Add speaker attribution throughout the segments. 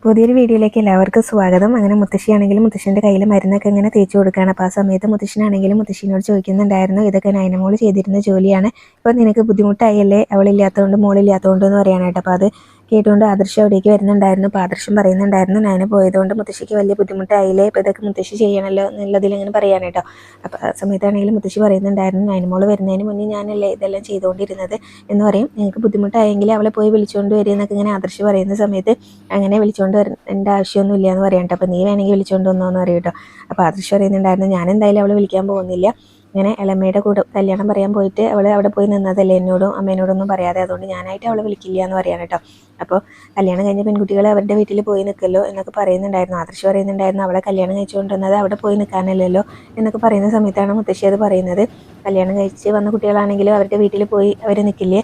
Speaker 1: പുതിയൊരു വീഡിയോയിലേക്ക് എല്ലാവർക്കും സ്വാഗതം. അങ്ങനെ മുത്തശ്ശിയാണെങ്കിലും മുത്തശ്ശൻ്റെ കയ്യിൽ മരുന്നൊക്കെ ഇങ്ങനെ തേച്ച് കൊടുക്കുകയാണ്. അപ്പോൾ ആ സമയത്ത് മുത്തശ്ശനാണെങ്കിലും മുത്തശ്ശിനോട് ചോദിക്കുന്നുണ്ടായിരുന്നു, ഇതൊക്കെ നയനമോൾ ചെയ്തിരുന്ന ജോലിയാണ്, ഇപ്പോൾ നിനക്ക് ബുദ്ധിമുട്ടായല്ലേ അവളില്ലാത്തതുകൊണ്ട് മോളില്ലാത്തതുകൊണ്ട് എന്ന് പറയാനായിട്ട്. അപ്പോൾ അത് കേട്ടുകൊണ്ട് ആദർശം അവിടേക്ക് വരുന്നുണ്ടായിരുന്നു. അപ്പോൾ ആദർശം പറയുന്നുണ്ടായിരുന്നു, നയന പോയതുകൊണ്ട് മുത്തശ്ശിക്ക് വലിയ ബുദ്ധിമുട്ടായില്ലേ, ഇപ്പോൾ ഇതൊക്കെ മുത്തശ്ശി ചെയ്യണമല്ലോ എന്നുള്ളതിൽ ഇങ്ങനെ പറയാനായിട്ടോ. അപ്പോൾ ആ സമയത്താണെങ്കിലും മുത്തശ്ശി പറയുന്നുണ്ടായിരുന്നു, നയനമോൾ വരുന്നതിന് മുന്നേ ഞാനല്ലേ ഇതെല്ലാം ചെയ്തുകൊണ്ടിരുന്നത് എന്ന് പറയും. നിങ്ങൾക്ക് ബുദ്ധിമുട്ടായെങ്കിൽ അവളെ പോയി വിളിച്ചുകൊണ്ട് വരിക എന്നൊക്കെ ഇങ്ങനെ ആദർശം പറയുന്ന സമയത്ത്, അങ്ങനെ വിളിച്ചുകൊണ്ട് വരേണ്ട ആവശ്യമൊന്നും ഇല്ല എന്ന് പറയട്ടെ, അപ്പോൾ നീ വേണമെങ്കിൽ വിളിച്ചുകൊണ്ട് വന്നോന്ന് പറയും കേട്ടോ. അപ്പോൾ ആദർശം പറയുന്നുണ്ടായിരുന്നു, ഞാൻ എന്തായാലും അവളെ വിളിക്കാൻ പോകുന്നില്ല, ഇങ്ങനെ എളമ്മയുടെ കൂടെ കല്യാണം പറയാൻ പോയിട്ട് അവൾ അവിടെ പോയി നിന്നതല്ലേ, എന്നോടും അമ്മേനോടൊന്നും പറയാതെ, അതുകൊണ്ട് ഞാനായിട്ട് അവളെ വിളിക്കില്ല എന്ന് പറയാൻ കേട്ടോ. അപ്പോൾ കല്യാണം കഴിഞ്ഞ പെൺകുട്ടികൾ അവരുടെ വീട്ടിൽ പോയി നിൽക്കല്ലോ എന്നൊക്കെ പറയുന്നുണ്ടായിരുന്നു. ആദർശം പറയുന്നുണ്ടായിരുന്നു, അവളെ കല്യാണം കഴിച്ചുകൊണ്ടുവന്നത് അവിടെ പോയി നിൽക്കാനല്ലല്ലോ എന്നൊക്കെ പറയുന്ന സമയത്താണ് മുത്തശ്ശി അത് പറയുന്നത്. കല്യാണം കഴിച്ച് വന്ന കുട്ടികളാണെങ്കിലും അവരുടെ വീട്ടിൽ പോയി അവർ നിൽക്കില്ലേ,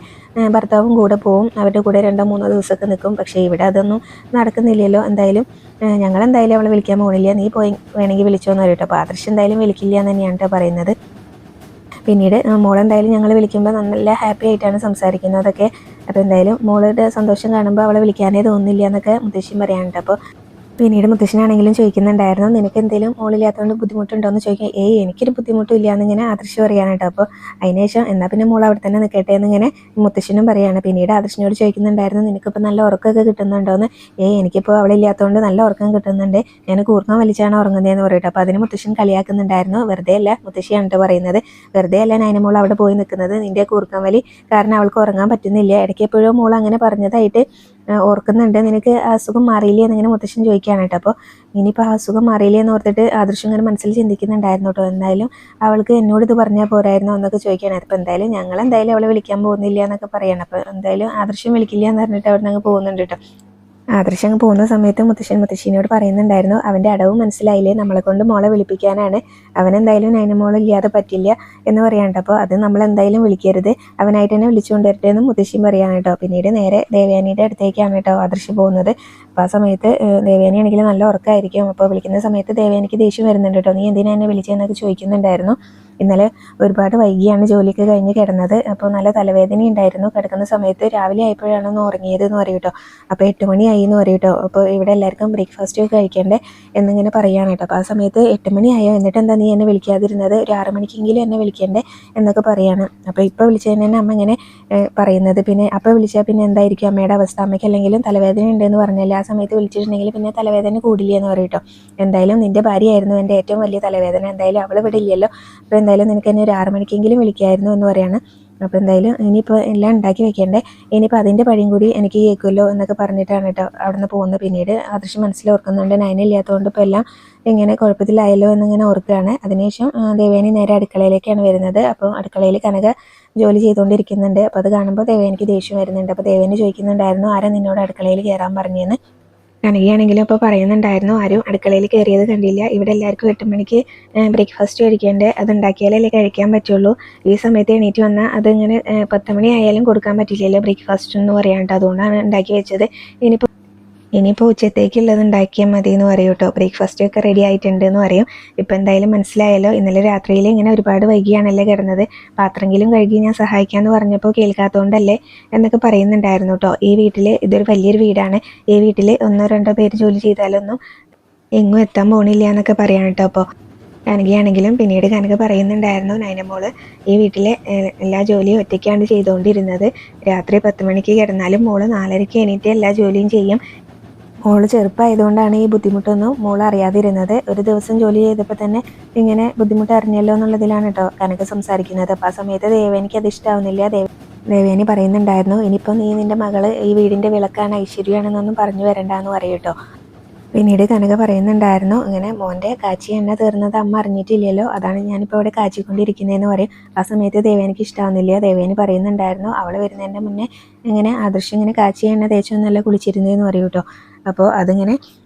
Speaker 1: ഭർത്താവും കൂടെ പോവും, അവരുടെ കൂടെ 2-3 ദിവസമൊക്കെ നിൽക്കും. പക്ഷേ ഇവിടെ അതൊന്നും നടക്കുന്നില്ലല്ലോ. എന്തായാലും ഞങ്ങളെന്തായാലും അവളെ വിളിക്കാൻ പോകണില്ല, നീ പോയി വേണമെങ്കിൽ വിളിച്ചോന്ന് പറയും കേട്ടോ. അപ്പോൾ ആദർശം എന്തായാലും വിളിക്കില്ല എന്ന് തന്നെയാണ് കേട്ടോ പറയുന്നത്. പിന്നീട് മോളെന്തായാലും ഞങ്ങൾ വിളിക്കുമ്പോൾ നല്ല ഹാപ്പി ആയിട്ടാണ് സംസാരിക്കുന്നതൊക്കെ. അപ്പോൾ എന്തായാലും മോളുടെ സന്തോഷം കാണുമ്പോൾ അവളെ വിളിക്കാനേ തോന്നുന്നില്ല എന്നൊക്കെ മുത്തശ്ശിയും പറയാനുണ്ട്. അപ്പോൾ പിന്നീട് മുത്തശ്ശനാണെങ്കിലും ചോദിക്കുന്നുണ്ടായിരുന്നു, നിനക്ക് എന്തെങ്കിലും മോളില്ലാത്തതുകൊണ്ട് ബുദ്ധിമുട്ടുണ്ടോ എന്ന് ചോദിക്കാം. എനിക്കൊരു ബുദ്ധിമുട്ടും ഇല്ല എന്നിങ്ങനെ ആദർശ് പറയാനായിട്ടോ. അപ്പോൾ അതിനുശേഷം എന്നാൽ പിന്നെ മോൾ അവിടെ തന്നെ നിൽക്കട്ടെ എന്നിങ്ങനെ മുത്തശ്ശനും പറയുകയാണ്. പിന്നീട് ആദർശിനോട് ചോദിക്കുന്നുണ്ടായിരുന്നു, നിനക്കിപ്പോൾ നല്ല ഉറക്കമൊക്കെ കിട്ടുന്നുണ്ടോയെന്ന്. എനിക്കിപ്പോൾ അവളില്ലാത്തതുകൊണ്ട് നല്ല ഉറക്കം കിട്ടുന്നുണ്ട്, ഞാൻ കൂർക്കം വലിച്ചാണ് ഉറങ്ങുന്നതെന്ന് പറയട്ടെ. അപ്പോൾ അതിന് മുത്തശ്ശൻ കളിയാക്കുന്നുണ്ടായിരുന്നു. വെറുതെ അല്ല, മുത്തശ്ശിയാണ് പറയുന്നത്, വെറുതെ അല്ല നയനമോൾ അവിടെ പോയി നിൽക്കുന്നത്, നിൻ്റെ കൂർക്കം വലി കാരണം അവൾക്ക് ഉറങ്ങാൻ പറ്റുന്നില്ല, ഇടയ്ക്ക് എപ്പോഴും മോൾ അങ്ങനെ പറഞ്ഞതായിട്ട് ഓർക്കുന്നുണ്ട്, നിനക്ക് അസുഖം മാറിയില്ലേ എന്നിങ്ങനെ മുത്തശ്ശൻ ചോദിക്കുകയാണ് കേട്ടോ. അപ്പോൾ ഇനിയിപ്പോൾ ആ അസുഖം മാറിയില്ലേ എന്ന് ഓർത്തിട്ട് ആദർശം ഇങ്ങനെ മനസ്സിൽ ചിന്തിക്കുന്നുണ്ടായിരുന്നു കേട്ടോ. എന്തായാലും അവൾക്ക് എന്നോട് ഇത് പറഞ്ഞാൽ പോരായിരുന്നോ എന്നൊക്കെ ചോദിക്കുകയാണ്. അപ്പോൾ എന്തായാലും ഞങ്ങളെന്തായാലും അവളെ വിളിക്കാൻ പോകുന്നില്ല എന്നൊക്കെ പറയണം. അപ്പോൾ എന്തായാലും ആദർശം വിളിക്കില്ല എന്ന് പറഞ്ഞിട്ട് അവിടെ നിന്ന് പോകുന്നുണ്ട് കേട്ടോ. ആദർശം അങ്ങ് പോകുന്ന സമയത്ത് മുത്തശ്ശിനോട് പറയുന്നുണ്ടായിരുന്നു, അവൻ്റെ അടവ് മനസ്സിലായില്ലേ, നമ്മളെ കൊണ്ട് മോളെ വിളിപ്പിക്കാനാണ്, അവനെന്തായാലും നയനമോളില്ലാതെ പറ്റില്ല എന്ന് പറയാനുണ്ട്. അപ്പോൾ അത് നമ്മളെന്തായാലും വിളിക്കരുത്, അവനായിട്ട് തന്നെ വിളിച്ചുകൊണ്ട് വരട്ടെ എന്ന് മുത്തശ്ശിയും പറയാണ് കേട്ടോ. പിന്നീട് നേരെ ദേവയാനിയുടെ അടുത്തേക്കാണ് കേട്ടോ ആദർശം പോകുന്നത്. അപ്പോൾ ആ സമയത്ത് ദേവയാനിയാണെങ്കിൽ നല്ല ഉറക്കമായിരിക്കും. അപ്പോൾ വിളിക്കുന്ന സമയത്ത് ദേവയാനിക്ക് ദേഷ്യം വരുന്നുണ്ട് കേട്ടോ. നീ എന്തിനാ എന്നെ വിളിച്ചതെന്നൊക്കെ ചോദിക്കുന്നുണ്ടായിരുന്നു. ഇന്നലെ ഒരുപാട് വൈകിയാണ് ജോലിയൊക്കെ കഴിഞ്ഞ് കിടന്നത്, അപ്പോൾ നല്ല തലവേദന ഉണ്ടായിരുന്നു. കിടക്കുന്ന സമയത്ത് രാവിലെ ആയപ്പോഴാണ് ഉറങ്ങിയത് എന്ന് പറയും കേട്ടോ. അപ്പോൾ 8 മണിയായി എന്ന് പറയും കേട്ടോ. അപ്പോൾ ഇവിടെ എല്ലാവർക്കും ബ്രേക്ക്ഫാസ്റ്റ് ഒക്കെ കഴിക്കണ്ടേ എന്നിങ്ങനെ പറയുകയാണ് കേട്ടോ. അപ്പോൾ ആ സമയത്ത് 8 മണിയായോ, എന്നിട്ട് എന്താ നീ എന്നെ വിളിക്കാതിരുന്നത്, ഒരു 6 മണിക്കെങ്കിലും എന്നെ വിളിക്കണ്ടേ എന്നൊക്കെ പറയാണ്. അപ്പോൾ ഇപ്പോൾ വിളിച്ചതിന് തന്നെ അമ്മ ഇങ്ങനെ പറയുന്നത്. പിന്നെ അപ്പോൾ വിളിച്ചാൽ പിന്നെ എന്തായിരിക്കും അമ്മയുടെ അവസ്ഥ, അമ്മയ്ക്ക് അല്ലെങ്കിലും തലവേദന ഉണ്ടെന്ന് പറഞ്ഞല്ലേ, ആ സമയത്ത് വിളിച്ചിട്ടുണ്ടെങ്കിൽ പിന്നെ തലവേദന കൂടില്ല എന്ന് പറയും കേട്ടോ. എന്തായാലും നിൻ്റെ ഭാര്യയായിരുന്നു എൻ്റെ ഏറ്റവും വലിയ തലവേദന, എന്തായാലും അവൾ ഇവിടെ ഇല്ലല്ലോ, അപ്പോൾ എന്തായാലും നിനക്ക് എന്നെ ഒരു 6 മണിക്കെങ്കിലും വിളിക്കായിരുന്നു എന്ന് പറയാണ്. അപ്പോൾ എന്തായാലും ഇനിയിപ്പോൾ എല്ലാം ഉണ്ടാക്കി വെക്കേണ്ടേ, ഇനിയിപ്പോൾ അതിൻ്റെ പഴിയും കൂടി എനിക്ക് കേൾക്കുമല്ലോ എന്നൊക്കെ പറഞ്ഞിട്ടാണ് കേട്ടോ അവിടെ നിന്ന് പോകുന്നത്. പിന്നീട് ആദർശം മനസ്സിൽ ഓർക്കുന്നുണ്ട്, നയനില്ലാത്തതുകൊണ്ട് ഇപ്പോൾ എല്ലാം ഇങ്ങനെ കുഴപ്പത്തിലായല്ലോ എന്നിങ്ങനെ ഓർക്കുകയാണ്. അതിനുശേഷം ദേവേനി നേരെ അടുക്കളയിലേക്കാണ് വരുന്നത്. അപ്പോൾ അടുക്കളയിൽ കനക ജോലി ചെയ്തുകൊണ്ടിരിക്കുന്നുണ്ട്. അപ്പോൾ അത് കാണുമ്പോൾ ദേവേനിക്ക് ദേഷ്യം വരുന്നുണ്ട്. അപ്പോൾ ദേവേനി ചോദിക്കുന്നുണ്ടായിരുന്നു, ആരാ നിന്നോട് അടുക്കളയിൽ കയറാൻ പറഞ്ഞതെന്ന്. കനകയാണെങ്കിലും അപ്പോൾ പറയുന്നുണ്ടായിരുന്നു, ആരും അടുക്കളയിൽ കയറിയത് കണ്ടില്ല, ഇവിടെ എല്ലാവർക്കും 8 മണിക്ക് ബ്രേക്ക്ഫാസ്റ്റ് കഴിക്കേണ്ടത്, അത് ഉണ്ടാക്കിയാലല്ലേ കഴിക്കാൻ പറ്റുള്ളൂ, ഈ സമയത്ത് എണീറ്റ് വന്നാൽ അതിങ്ങനെ 10 മണി ആയാലും കൊടുക്കാൻ പറ്റില്ലല്ലോ ബ്രേക്ക്ഫാസ്റ്റ് എന്ന് പറയാനുണ്ട്, അതുകൊണ്ടാണ് ഉണ്ടാക്കി വെച്ചത്, ഇനിയിപ്പോൾ ഉച്ചത്തേക്കുള്ളത് ഉണ്ടാക്കിയാൽ മതി എന്ന് പറയും കേട്ടോ. ബ്രേക്ക്ഫാസ്റ്റ് ഒക്കെ റെഡി ആയിട്ടുണ്ട് എന്ന് പറയും. ഇപ്പോൾ എന്തായാലും മനസ്സിലായല്ലോ, ഇന്നലെ രാത്രിയിൽ ഇങ്ങനെ ഒരുപാട് വൈകിയാണല്ലേ കിടന്നത്, പാത്രമെങ്കിലും കഴുകി ഞാൻ സഹായിക്കാമെന്ന് പറഞ്ഞപ്പോൾ കേൾക്കാത്തതുകൊണ്ടല്ലേ എന്നൊക്കെ പറയുന്നുണ്ടായിരുന്നു കേട്ടോ. ഈ വീട്ടിൽ ഇതൊരു വലിയൊരു വീടാണ്, ഈ വീട്ടിൽ 1-2 പേര് ജോലി ചെയ്താലൊന്നും എങ്ങും എത്താൻ പോണില്ല എന്നൊക്കെ പറയാൻ കേട്ടോ. അപ്പോൾ കനകയാണെങ്കിലും പിന്നീട് കനക പറയുന്നുണ്ടായിരുന്നു, നയനമോള് ഈ വീട്ടിലെ എല്ലാ ജോലിയും ഒറ്റയ്ക്കാണ് ചെയ്തുകൊണ്ടിരുന്നത്, രാത്രി 10 മണിക്ക് കിടന്നാലും മോള് 4:30 എണീറ്റ് എല്ലാ ജോലിയും ചെയ്യും, മോള് ചെറുപ്പമായതുകൊണ്ടാണ് ഈ ബുദ്ധിമുട്ടൊന്നും മോൾ അറിയാതിരുന്നത്, ഒരു ദിവസം ജോലി ചെയ്തപ്പോൾ തന്നെ ഇങ്ങനെ ബുദ്ധിമുട്ട് അറിഞ്ഞല്ലോ എന്നുള്ളതിലാണ് കേട്ടോ കനക സംസാരിക്കുന്നത്. അപ്പോൾ ആ സമയത്ത് ദേവേനിക്ക് അത് ഇഷ്ടാവുന്നില്ല. ദേവേനി പറയുന്നുണ്ടായിരുന്നു, ഇനിയിപ്പോൾ നീ നിൻ്റെ മകള് ഈ വീടിൻ്റെ വിളക്കാണ്, ഐശ്വര്യമാണെന്നൊന്നും പറഞ്ഞു വരണ്ടെന്ന് പറയും കേട്ടോ. പിന്നീട് കനക പറയുന്നുണ്ടായിരുന്നു, ഇങ്ങനെ മോൻ്റെ കാച്ചി എണ്ണ തീർന്നത് അമ്മ അറിഞ്ഞിട്ടില്ലല്ലോ, അതാണ് ഞാനിപ്പോൾ ഇവിടെ കാച്ചിക്കൊണ്ടിരിക്കുന്നതെന്ന് പറയും. ആ സമയത്ത് ദേവേനിക്ക് ഇഷ്ടാവുന്നില്ല. ദേവേനി പറയുന്നുണ്ടായിരുന്നു, അവൾ വരുന്നതിൻ്റെ മുന്നേ ഇങ്ങനെ ആദർശം ഇങ്ങനെ കാച്ചി എണ്ണ തേച്ചൊന്നല്ല കുളിച്ചിരുന്നതെന്ന് പറയും കേട്ടോ. അപ്പോൾ അതിങ്ങനെ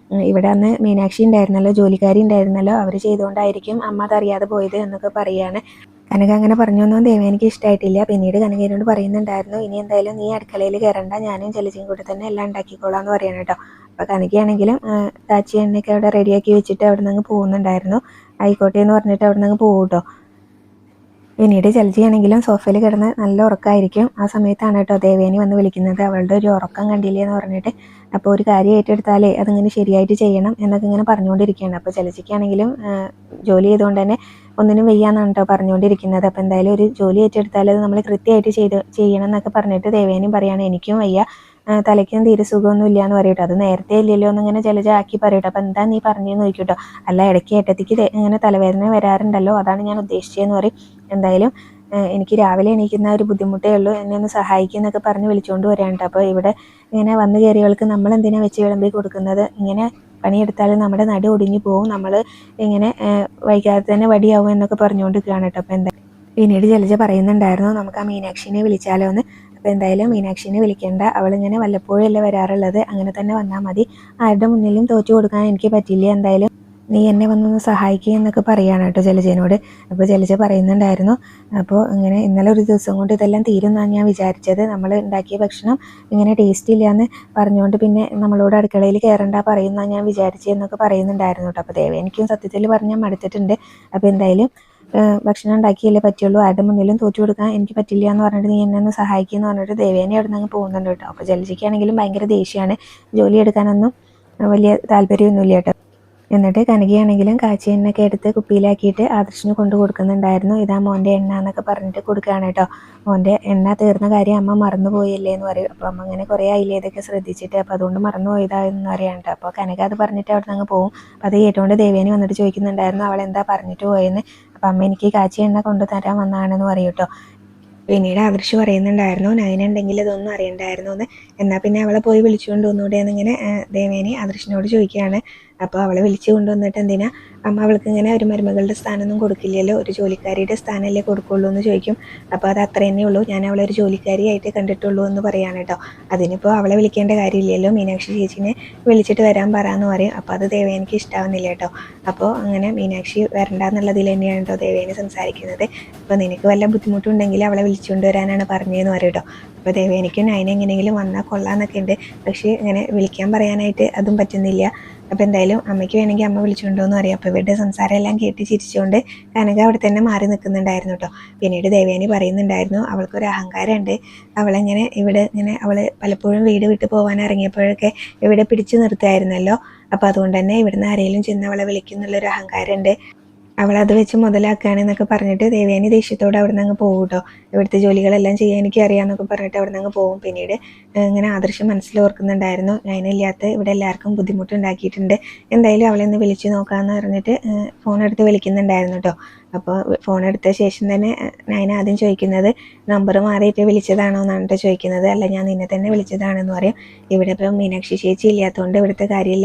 Speaker 1: ഇവിടെ അന്ന് മീനാക്ഷി ഉണ്ടായിരുന്നല്ലോ, ജോലിക്കാരി ഉണ്ടായിരുന്നല്ലോ, അവർ ചെയ്തുകൊണ്ടായിരിക്കും അമ്മ അതറിയാതെ പോയത് എന്നൊക്കെ പറയുകയാണ്. കനക അങ്ങനെ പറഞ്ഞൊന്നും ദേവേനിക്ക് ഇഷ്ടമായിട്ടില്ല. പിന്നീട് കനകയോട് പറയുന്നുണ്ടായിരുന്നു, ഇനി എന്തായാലും നീ അടുക്കളയിൽ കയറണ്ട, ഞാനും ജലജയും കൂടെ തന്നെ എല്ലാം ഉണ്ടാക്കിക്കോളാം എന്ന് പറയണം കേട്ടോ. അപ്പോൾ കനകയാണെങ്കിലും കാച്ചി എണ്ണയൊക്കെ അവിടെ റെഡിയാക്കി വെച്ചിട്ട് അവിടെ നിന്ന് അങ്ങ് പോകുന്നുണ്ടായിരുന്നു. ആയിക്കോട്ടെ എന്ന് പറഞ്ഞിട്ട് അവിടെ നിന്ന് അങ്ങ് പോകും കേട്ടോ. പിന്നീട് ജലജിയാണെങ്കിലും സോഫയിൽ കിടന്ന് നല്ല ഉറക്കമായിരിക്കും. ആ സമയത്താണ് കേട്ടോ ദേവേനി വന്ന് വിളിക്കുന്നത്. അവളുടെ ഒരു ഉറക്കം കണ്ടില്ലേ എന്ന് പറഞ്ഞിട്ട്. അപ്പോൾ ഒരു കാര്യം ഏറ്റെടുത്താലേ അതിങ്ങനെ ശരിയായിട്ട് ചെയ്യണം എന്നൊക്കെ ഇങ്ങനെ പറഞ്ഞുകൊണ്ടിരിക്കുകയാണ്. അപ്പോൾ ജലജിക്കാണെങ്കിലും ജോലി ചെയ്തുകൊണ്ട് തന്നെ ഒന്നിനും വയ്യാന്നാണ് കേട്ടോ പറഞ്ഞുകൊണ്ടിരിക്കുന്നത്. അപ്പോൾ എന്തായാലും ഒരു ജോലി ഏറ്റെടുത്താൽ അത് നമ്മൾ കൃത്യമായിട്ട് ചെയ്യണം എന്നൊക്കെ പറഞ്ഞിട്ട് ദേവേനിയും പറയുകയാണ് എനിക്കും വയ്യ, തലയ്ക്കും തീരെ സുഖമൊന്നും ഇല്ല എന്ന് പറയട്ടോ. അത് നേരത്തെ ഇല്ലല്ലോ എന്നിങ്ങനെ ജലജ ആക്കി പറയട്ടോ. അപ്പോൾ എന്താ നീ പറഞ്ഞതെന്ന് ചോദിക്കട്ടോ. അല്ല, ഇടയ്ക്ക് ഏട്ടത്തിക്ക് ഇങ്ങനെ തലവേദന വരാറുണ്ടല്ലോ, അതാണ് ഞാൻ ഉദ്ദേശിച്ചതെന്ന് പറയും. എന്തായാലും എനിക്ക് രാവിലെ എണീക്കുന്ന ഒരു ബുദ്ധിമുട്ടേ ഉള്ളൂ, എന്നെ ഒന്ന് സഹായിക്കുക എന്നൊക്കെ പറഞ്ഞ് വിളിച്ചുകൊണ്ട് വരാനുണ്ട്. അപ്പോൾ ഇവിടെ ഇങ്ങനെ വന്നു കയറിയവൾക്ക് നമ്മൾ എന്തിനാണ് വെച്ച് വിളമ്പി കൊടുക്കുന്നത്, ഇങ്ങനെ പണിയെടുത്താൽ നമ്മുടെ നടു ഒടിഞ്ഞു പോകും, നമ്മൾ ഇങ്ങനെ വൈകാതെ തന്നെ വടിയാവും എന്നൊക്കെ പറഞ്ഞുകൊണ്ടിരിക്കുകയാണ് കേട്ടോ. അപ്പോൾ എന്താ പിന്നീട് ജലജ പറയുന്നുണ്ടായിരുന്നു നമുക്ക് ആ മീനാക്ഷിനെ വിളിച്ചാലോ എന്ന്. അപ്പോൾ എന്തായാലും മീനാക്ഷിനെ വിളിക്കേണ്ട, അവളിങ്ങനെ വല്ലപ്പോഴും അല്ലേ വരാറുള്ളത്, അങ്ങനെ തന്നെ വന്നാൽ മതി, ആരുടെ മുന്നിലും തോറ്റു കൊടുക്കാൻ എനിക്ക് പറ്റില്ല, എന്തായാലും നീ എന്നെ വന്നൊന്ന് സഹായിക്കുക എന്നൊക്കെ പറയുകയാണ് കേട്ടോ ജലജനോട്. അപ്പോൾ ജലജ പറയുന്നുണ്ടായിരുന്നു അപ്പോൾ ഇങ്ങനെ ഇന്നലെ ഒരു ദിവസം കൊണ്ട് ഇതെല്ലാം തീരുമെന്നാണ് ഞാൻ വിചാരിച്ചത്, നമ്മൾ ഉണ്ടാക്കിയ ഭക്ഷണം ഇങ്ങനെ ടേസ്റ്റ് ഇല്ല എന്ന് പറഞ്ഞുകൊണ്ട് പിന്നെ നമ്മളോട് അടുക്കളയിൽ കയറണ്ട പറയുന്നതാണ് ഞാൻ വിചാരിച്ചതെന്നൊക്കെ പറയുന്നുണ്ടായിരുന്നു കേട്ടോ. അപ്പോൾ എനിക്കും സത്യത്തിൽ പറഞ്ഞാൽ മടുത്തിട്ടുണ്ട്. അപ്പോൾ എന്തായാലും ഭക്ഷണം ഉണ്ടാക്കിയല്ലേ പറ്റുള്ളൂ, ആരുടെ മുന്നിലും തോറ്റു കൊടുക്കാൻ എനിക്ക് പറ്റില്ല എന്ന് പറഞ്ഞിട്ട് നീ എന്നെ ഒന്ന് സഹായിക്കുക എന്ന് പറഞ്ഞിട്ട് ദേവേനെ അവിടെ നിന്ന് പോകുന്നുണ്ട് കേട്ടോ. അപ്പോൾ ജലജയ്ക്കാണെങ്കിലും ഭയങ്കര ദേഷ്യമാണ്, ജോലി എടുക്കാനൊന്നും വലിയ താല്പര്യമൊന്നുമില്ല കേട്ടോ. എന്നിട്ട് കനകയാണെങ്കിലും കാച്ചി എണ്ണയൊക്കെ എടുത്ത് കുപ്പിയിലാക്കിയിട്ട് ആദർശിന് കൊണ്ട് കൊടുക്കുന്നുണ്ടായിരുന്നു. ഇതാ മോൻ്റെ എണ്ണ എന്നൊക്കെ പറഞ്ഞിട്ട് കൊടുക്കുകയാണ് കേട്ടോ. മോൻ്റെ എണ്ണ തീർന്ന കാര്യം അമ്മ മറന്നുപോയില്ലേ എന്ന് പറയും. അപ്പോൾ അമ്മ അങ്ങനെ കുറേ ആയില്ലേ ഇതൊക്കെ ശ്രദ്ധിച്ചിട്ട്, അപ്പോൾ അതുകൊണ്ട് മറന്നുപോയതാന്ന് പറയാം കേട്ടോ. അപ്പോൾ കനക അത് പറഞ്ഞിട്ട് അവിടെ നിന്ന് പോകും. അപ്പോൾ അത് കേട്ടുകൊണ്ട് ദേവേനി വന്നിട്ട് ചോദിക്കുന്നുണ്ടായിരുന്നു അവൾ എന്താ പറഞ്ഞിട്ട് പോയെന്ന്. അപ്പോൾ അമ്മ എനിക്ക് കാച്ചി എണ്ണ കൊണ്ടുതരാൻ വന്നതാണെന്ന് പറയും കേട്ടോ. പിന്നീട് ആദർശ് പറയുന്നുണ്ടായിരുന്നു നയനുണ്ടെങ്കിൽ ഇതൊന്നും അറിയണ്ടായിരുന്നു എന്ന്, എന്നാൽ പിന്നെ അവളെ പോയി വിളിച്ചുകൊണ്ട് വന്നൂടെ എന്നിങ്ങനെ ദേവേനി ആദർശിനോട് ചോദിക്കുകയാണ്. അപ്പോൾ അവളെ വിളിച്ചു കൊണ്ടുവന്നിട്ട് എന്തിനാ അമ്മ അവൾക്ക് ഇങ്ങനെ ഒരു മരുമകളുടെ സ്ഥാനമൊന്നും കൊടുക്കില്ലല്ലോ, ഒരു ജോലിക്കാരിയുടെ സ്ഥാനമല്ലേ കൊടുക്കുള്ളൂ എന്ന് ചോദിക്കും. അപ്പോൾ അത് അത്ര തന്നെ ഉള്ളൂ, ഞാൻ അവളെ ഒരു ജോലിക്കാരിയായിട്ട് കണ്ടിട്ടുള്ളൂ എന്ന് പറയാണ് കേട്ടോ. അതിനിപ്പോൾ അവളെ വിളിക്കേണ്ട കാര്യമില്ലല്ലോ, മീനാക്ഷി ചേച്ചിനെ വിളിച്ചിട്ട് വരാൻ പറയാമെന്ന് പറയും. അപ്പോൾ അത് ദേവേനിക്ക് ഇഷ്ടാവുന്നില്ല കേട്ടോ. അപ്പോൾ അങ്ങനെ മീനാക്ഷി വരണ്ട എന്നുള്ളതിൽ തന്നെയാണ് കേട്ടോ ദേവേനി സംസാരിക്കുന്നത്. അപ്പോൾ നിനക്ക് വല്ല ബുദ്ധിമുട്ടുണ്ടെങ്കിൽ അവളെ വിളിച്ചുകൊണ്ട് വരാനാണ് പറഞ്ഞതെന്ന് പറയും കേട്ടോ. അപ്പോൾ ദേവേനിക്കും നയനെ എങ്ങനെയെങ്കിലും വന്നാൽ കൊള്ളാമെന്നൊക്കെ ഉണ്ട്, പക്ഷേ ഇങ്ങനെ വിളിക്കാൻ പറയാനായിട്ട് അതും പറ്റുന്നില്ല. അപ്പോൾ എന്തായാലും അമ്മയ്ക്ക് വേണമെങ്കിൽ അമ്മ വിളിച്ചുകൊണ്ടോന്ന് അറിയാം. അപ്പോൾ ഇവരുടെ സംസാരം എല്ലാം കേട്ട് ചിരിച്ചുകൊണ്ട് കനക അവിടെ തന്നെ മാറി നിൽക്കുന്നുണ്ടായിരുന്നു കേട്ടോ. പിന്നീട് ദേവേനി പറയുന്നുണ്ടായിരുന്നു അവൾക്കൊരു അഹങ്കാരമുണ്ട്, അവളെങ്ങനെ ഇവിടെ ഇങ്ങനെ അവൾ പലപ്പോഴും വീട് വിട്ട് പോകാൻ ഇറങ്ങിയപ്പോഴൊക്കെ ഇവിടെ പിടിച്ചു നിർത്തുമായിരുന്നല്ലോ, അപ്പോൾ അതുകൊണ്ട് തന്നെ ഇവിടുന്ന് ആരെങ്കിലും ചെന്ന് അവളെ വിളിക്കുന്നുള്ളൊരു അഹങ്കാരമുണ്ട്, അവളത് വെച്ച് മുതലാക്കുകയാണെന്നൊക്കെ പറഞ്ഞിട്ട് ദേവേനി ദേഷ്യത്തോടെ അവിടെ നിന്ന് അങ്ങ് പോകും കേട്ടോ. ഇവിടുത്തെ ജോലികളെല്ലാം ചെയ്യാൻ എനിക്ക് അറിയാമെന്നൊക്കെ പറഞ്ഞിട്ട് അവിടെ നിന്ന് അങ്ങ് പോകും. പിന്നീട് ഇങ്ങനെ ആദർശം മനസ്സിൽ ഓർക്കുന്നുണ്ടായിരുന്നു ഞാനില്ലാത്ത ഇവിടെ എല്ലാവർക്കും ബുദ്ധിമുട്ടുണ്ടാക്കിയിട്ടുണ്ട്, എന്തായാലും അവളെ ഒന്ന് വിളിച്ച് നോക്കാമെന്ന് പറഞ്ഞിട്ട് ഫോൺ എടുത്ത് വിളിക്കുന്നുണ്ടായിരുന്നു കേട്ടോ. അപ്പോൾ ഫോൺ എടുത്ത ശേഷം തന്നെ നയന ആദ്യം ചോദിക്കുന്നത് നമ്പർ മാറിയിട്ട് വിളിച്ചതാണോ എന്നാണ് കേട്ടോ ചോദിക്കുന്നത്. അല്ല, ഞാൻ നിന്നെ തന്നെ വിളിച്ചതാണെന്ന് പറയും. ഇവിടെ ഇപ്പം മീനാക്ഷി ചേച്ചി ഇല്ലാത്തതുകൊണ്ട് ഇവിടുത്തെ കാര്യം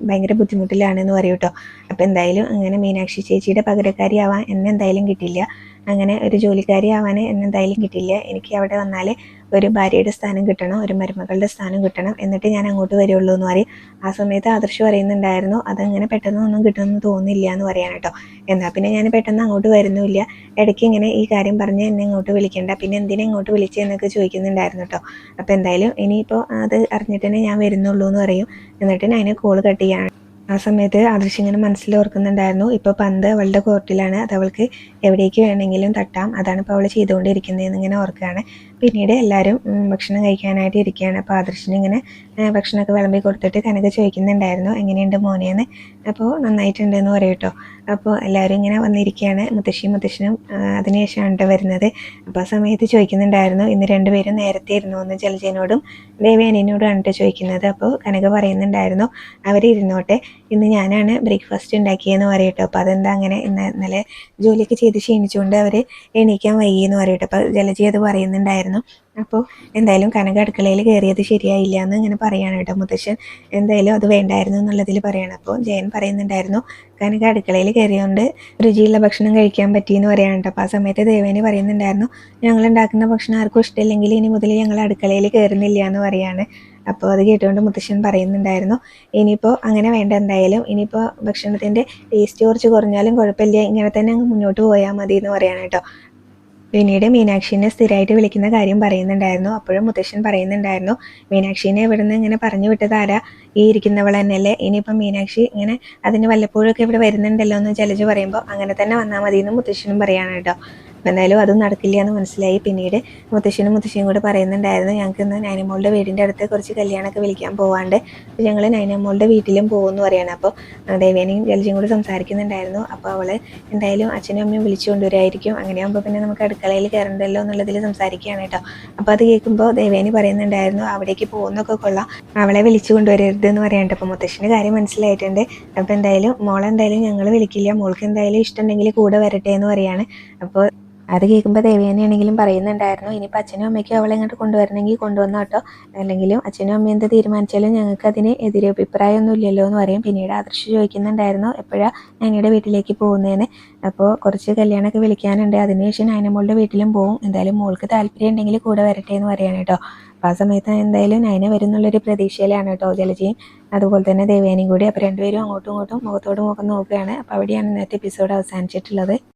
Speaker 1: ഭയങ്കര ബുദ്ധിമുട്ടിലാണെന്ന് പറയും കേട്ടോ. അപ്പോൾ എന്തായാലും അങ്ങനെ മീനാക്ഷി ചേച്ചിയുടെ പകരക്കാരി ആവാൻ എന്നെ എന്തായാലും കിട്ടില്ല, അങ്ങനെ ഒരു ജോലിക്കാരി ആവാൻ എന്നെ എന്തായാലും കിട്ടില്ല, എനിക്ക് അവിടെ വന്നാൽ ഒരു ഭാര്യയുടെ സ്ഥാനം കിട്ടണം, ഒരു മരുമകളുടെ സ്ഥാനം കിട്ടണം, എന്നിട്ട് ഞാൻ അങ്ങോട്ട് വരുള്ളൂ എന്ന് പറയും. ആ സമയത്ത് ആദർശ് പറയുന്നുണ്ടായിരുന്നു അതങ്ങനെ പെട്ടെന്നൊന്നും കിട്ടുമെന്ന് തോന്നുന്നില്ല എന്ന് പറയാൻ കേട്ടോ. എന്നാൽ പിന്നെ ഞാൻ പെട്ടെന്ന് അങ്ങോട്ട് വരുന്നില്ല, ഇടയ്ക്ക് ഇങ്ങനെ ഈ കാര്യം പറഞ്ഞ് എന്നെ ഇങ്ങോട്ട് വിളിക്കേണ്ട, പിന്നെ എന്തിനാ ഇങ്ങോട്ട് വിളിച്ചതെന്നൊക്കെ ചോദിക്കുന്നുണ്ടായിരുന്നു കേട്ടോ. അപ്പോൾ എന്തായാലും ഇനിയിപ്പോൾ അത് അറിഞ്ഞിട്ട് തന്നെ ഞാൻ വരുന്നുള്ളൂ എന്ന് പറയും. എന്നിട്ട് അതിനെ കോൾ കട്ട് ചെയ്യാണ്. ആ സമയത്ത് ആദർശ് ഇങ്ങനെ മനസ്സിൽ ഓർക്കുന്നുണ്ടായിരുന്നു ഇപ്പോൾ പന്ത് അവളുടെ കോർട്ടിലാണ്, അത് അവൾക്ക് എവിടേക്ക് വേണമെങ്കിലും തട്ടാം, അതാണ് ഇപ്പോൾ അവൾ ചെയ്തുകൊണ്ടിരിക്കുന്നതെന്ന് ഇങ്ങനെ ഓർക്കുകയാണ്. പിന്നീട് എല്ലാവരും ഭക്ഷണം കഴിക്കാനായിട്ട് ഇരിക്കുകയാണ്. അപ്പോൾ ആദർശിന് ഇങ്ങനെ ഭക്ഷണമൊക്കെ വിളമ്പി കൊടുത്തിട്ട് കനക ചോദിക്കുന്നുണ്ടായിരുന്നു എങ്ങനെയുണ്ട് മോനെന്ന്. അപ്പോൾ നന്നായിട്ടുണ്ട് എന്ന് പറയും കേട്ടോ. അപ്പോൾ എല്ലാവരും ഇങ്ങനെ വന്നിരിക്കുകയാണ്, മുത്തശ്ശനും അതിനുശേഷമാണ് കേട്ടോ വരുന്നത്. അപ്പോൾ ആ സമയത്ത് ചോദിക്കുന്നുണ്ടായിരുന്നു ഇന്ന് രണ്ടുപേരും നേരത്തെ ഇരുന്നു എന്ന് ജലജനോടും ദേവേനിയോടുമാണ് കേട്ടോ ചോദിക്കുന്നത്. അപ്പോൾ കനക പറയുന്നുണ്ടായിരുന്നു അവരിരുന്നോട്ടെ, ഇന്ന് ഞാനാണ് ബ്രേക്ക്ഫാസ്റ്റ് ഉണ്ടാക്കിയെന്ന് പറയട്ടോ. അപ്പോൾ അതെന്താ അങ്ങനെ ഇന്നലെ ജോലിയൊക്കെ ചെയ്ത് ക്ഷീണിച്ചുകൊണ്ട് അവർ എണീക്കാൻ വൈകിയെന്ന് പറയട്ടോ. അപ്പോൾ ജലജി അത് പറയുന്നുണ്ടായിരുന്നു. അപ്പോൾ എന്തായാലും കനക അടുക്കളയിൽ കയറിയത് ശരിയായില്ല എന്ന് ഇങ്ങനെ പറയാണ് കേട്ടോ. മുത്തശ്ശൻ എന്തായാലും അത് വേണ്ടായിരുന്നു എന്നുള്ളതിൽ പറയണം. അപ്പോൾ ജയൻ പറയുന്നുണ്ടായിരുന്നു കനക അടുക്കളയിൽ കയറിയോണ്ട് രുചിയുള്ള ഭക്ഷണം കഴിക്കാൻ പറ്റിയെന്ന് പറയാണ് കേട്ടോ. അപ്പോൾ ആ സമയത്ത് ദേവേനി പറയുന്നുണ്ടായിരുന്നു ഞങ്ങൾ ഉണ്ടാക്കുന്ന ഭക്ഷണം ആർക്കും ഇഷ്ടമില്ലെങ്കിൽ ഇനി മുതൽ ഞങ്ങൾ അടുക്കളയിൽ കയറുന്നില്ല എന്ന് പറയാണ്. അപ്പോൾ അത് കേട്ടുകൊണ്ട് മുത്തശ്ശൻ പറയുന്നുണ്ടായിരുന്നു ഇനിയിപ്പോൾ അങ്ങനെ വേണ്ട, എന്തായാലും ഇനിയിപ്പോൾ ഭക്ഷണത്തിൻ്റെ ടേസ്റ്റ് കുറച്ച് കുറഞ്ഞാലും കുഴപ്പമില്ല, ഇങ്ങനെ തന്നെ അങ്ങ് മുന്നോട്ട് പോയാൽ മതി എന്ന് പറയാണ് കേട്ടോ. പിന്നീട് മീനാക്ഷിനെ സ്ഥിരമായിട്ട് വിളിക്കുന്ന കാര്യം പറയുന്നുണ്ടായിരുന്നു. അപ്പോഴും മുത്തശ്ശൻ പറയുന്നുണ്ടായിരുന്നു മീനാക്ഷിനെ ഇവിടുന്ന് ഇങ്ങനെ പറഞ്ഞു വിട്ടത് ആരാ, ഈ ഇരിക്കുന്നവൾ തന്നെയല്ലേ, ഇനിയിപ്പം മീനാക്ഷി ഇങ്ങനെ അതിന് വല്ലപ്പോഴൊക്കെ ഇവിടെ വരുന്നുണ്ടല്ലോ എന്ന് ജലജ പറയുമ്പോൾ അങ്ങനെ തന്നെ വന്നാൽ മതി എന്ന് മുത്തശ്ശനും പറയാണ് കേട്ടോ. എന്തായാലും അതും നടക്കില്ല എന്ന് മനസ്സിലായി. പിന്നീട് മുത്തശ്ശിയും കൂടെ പറയുന്നുണ്ടായിരുന്നു, ഞങ്ങൾക്ക് ഇന്ന് നൈനമോളുടെ വീടിൻ്റെ അടുത്ത് കുറച്ച് കല്യാണമൊക്കെ വിളിക്കാൻ പോവാണ്ട്, അപ്പോൾ ഞങ്ങൾ നൈനമോളുടെ വീട്ടിലും പോകുമെന്ന് പറയുകയാണ്. അപ്പോൾ ദേവേനയും ജലജയും കൂടെ സംസാരിക്കുന്നുണ്ടായിരുന്നു. അപ്പോൾ അവൾ എന്തായാലും അച്ഛനും അമ്മയും വിളിച്ചു കൊണ്ടുവരായിരിക്കും, അങ്ങനെയാകുമ്പോൾ പിന്നെ നമുക്ക് അടുക്കളയിൽ കയറണ്ടല്ലോ എന്നുള്ളതിൽ സംസാരിക്കുകയാണ് കേട്ടോ. അപ്പോൾ അത് കേൾക്കുമ്പോൾ ദേവേനി പറയുന്നുണ്ടായിരുന്നു, അവിടേക്ക് പോകുന്നൊക്കെ കൊള്ളാം, അവളെ വിളിച്ചു കൊണ്ടുവരരുത് എന്ന് പറയാനുണ്ട്. അപ്പോൾ മുത്തശ്ശിന് കാര്യം മനസ്സിലായിട്ടുണ്ട്. അപ്പോൾ എന്തായാലും മോളെന്തായാലും ഞങ്ങൾ വിളിക്കില്ല, മോൾക്ക് എന്തായാലും ഇഷ്ടമുണ്ടെങ്കിൽ കൂടെ വരട്ടെ എന്ന് പറയാണ്. അപ്പോൾ അത് കേൾക്കുമ്പോൾ ദേവയാനിയാണെങ്കിലും പറയുന്നുണ്ടായിരുന്നു, ഇനിയിപ്പോൾ അച്ഛനും അമ്മയ്ക്കും അവളെ ഇങ്ങോട്ട് കൊണ്ടുവരണമെങ്കിൽ കൊണ്ടുവന്നോ കേട്ടോ, അല്ലെങ്കിലും അച്ഛനും അമ്മയും എന്ത് തീരുമാനിച്ചാലും ഞങ്ങൾക്ക് അതിന് എതിരഭിപ്രായമൊന്നും ഇല്ലല്ലോ എന്ന് പറയും. പിന്നീട് ആദർശ് ചോദിക്കുന്നുണ്ടായിരുന്നു എപ്പോഴാണ് നൈനയുടെ വീട്ടിലേക്ക് പോകുന്നതെന്ന്. അപ്പോൾ കുറച്ച് കല്യാണമൊക്കെ വിളിക്കാനുണ്ട്, അതിനുശേഷം നൈനമോളുടെ വീട്ടിലും പോകും, എന്തായാലും മോൾക്ക് താല്പര്യം ഉണ്ടെങ്കിൽ കൂടെ വരട്ടെ എന്ന് പറയാണ് കേട്ടോ. അപ്പോൾ ആ സമയത്ത് എന്തായാലും നൈന വരുന്നുള്ളൊരു പ്രതീക്ഷയിലാണ് കേട്ടോ ജലജയും അതുപോലെ തന്നെ ദേവേനയും കൂടി. അപ്പോൾ രണ്ടുപേരും അങ്ങോട്ടും ഇങ്ങോട്ടും മുഖത്തോട് മുഖം നോക്കുകയാണ്. അപ്പോൾ അവിടെയാണ് ഇന്നത്തെ എപ്പിസോഡ് അവസാനിച്ചിട്ടുള്ളത്.